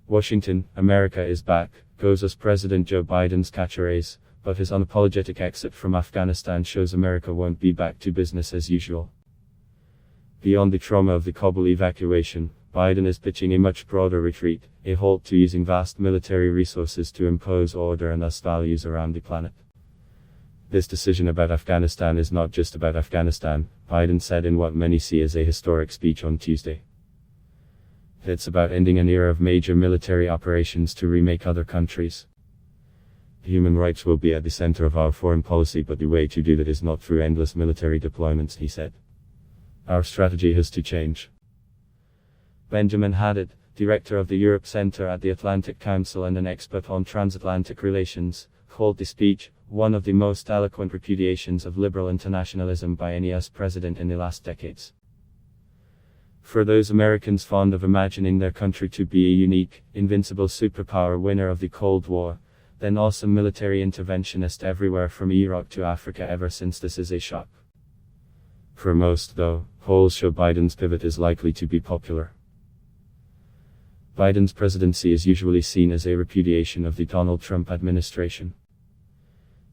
Washington, America is back, goes as President Joe Biden's catchphrase, but his unapologetic exit from Afghanistan shows America won't be back to business as usual. Beyond the trauma of the Kabul evacuation, Biden is pitching a much broader retreat, a halt to using vast military resources to impose order and thus values around the planet. This decision about Afghanistan is not just about Afghanistan, Biden said in what many see as a historic speech on Tuesday. It's about ending an era of major military operations to remake other countries. Human rights will be at the center of our foreign policy, but the way to do that is not through endless military deployments, he said. Our strategy has to change. Benjamin Haddad, director of the Europe Center at the Atlantic Council and an expert on transatlantic relations, called the speech one of the most eloquent repudiations of liberal internationalism by any US president in the last decades. For those Americans fond of imagining their country to be a unique, invincible superpower winner of the Cold War, then awesome military interventionist everywhere from Iraq to Africa ever since, this is a shock. For most, though, polls show Biden's pivot is likely to be popular. Biden's presidency is usually seen as a repudiation of the Donald Trump administration.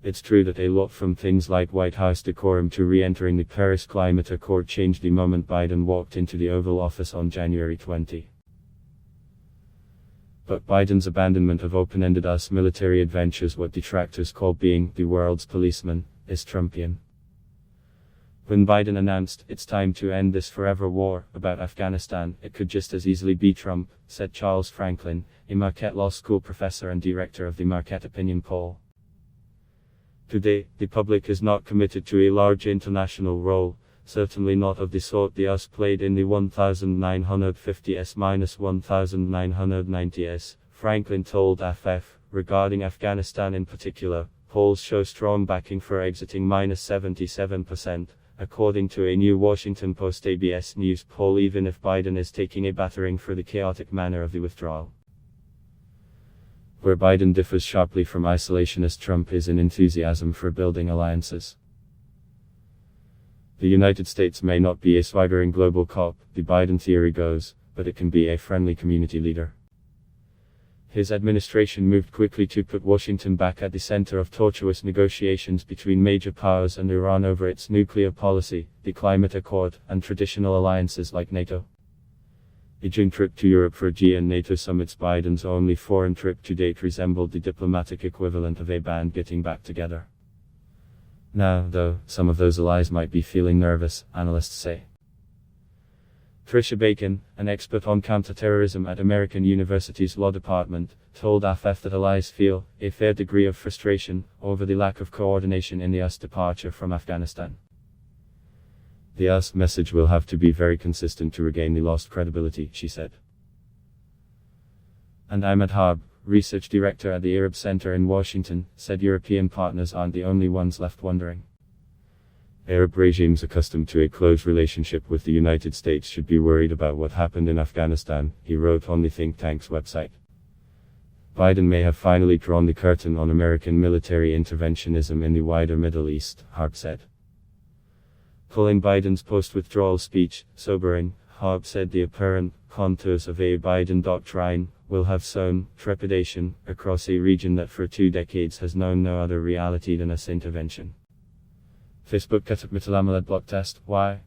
It's true that a lot from things like White House decorum to re-entering the Paris Climate Accord changed the moment Biden walked into the Oval Office on January 20. But Biden's abandonment of open-ended US military adventures, what detractors call being the world's policeman, is Trumpian. When Biden announced it's time to end this forever war about Afghanistan, it could just as easily be Trump, said Charles Franklin, a Marquette Law School professor and director of the Marquette Opinion Poll. Today, the public is not committed to a large international role, certainly not of the sort the US played in the 1950s-1990s, Franklin told AFF. Regarding Afghanistan in particular, polls show strong backing for exiting -77%, according to a new Washington Post ABS News poll, even if Biden is taking a battering for the chaotic manner of the withdrawal. Where Biden differs sharply from isolationist Trump is in enthusiasm for building alliances. The United States may not be a swaggering global cop, the Biden theory goes, but it can be a friendly community leader. His administration moved quickly to put Washington back at the center of tortuous negotiations between major powers and Iran over its nuclear policy, the climate accord, and traditional alliances like NATO. A June trip to Europe for G and NATO summits, Biden's only foreign trip to date, resembled the diplomatic equivalent of a band getting back together. Now, though, some of those allies might be feeling nervous, analysts say. Tricia Bacon, an expert on counterterrorism at American University's Law Department, told AFF that allies feel a fair degree of frustration over the lack of coordination in the US departure from Afghanistan. The US message will have to be very consistent to regain the lost credibility, she said. And Ahmed Harb, research director at the Arab Center in Washington, said European partners aren't the only ones left wondering. Arab regimes accustomed to a close relationship with the United States should be worried about what happened in Afghanistan, he wrote on the think tank's website. Biden may have finally drawn the curtain on American military interventionism in the wider Middle East, Harb said. Calling Biden's post-withdrawal speech sobering, Harb said the apparent contours of a Biden doctrine will have sown trepidation across a region that for 2 decades has known no other reality than US intervention. Facebook katip mitalamad block test, why?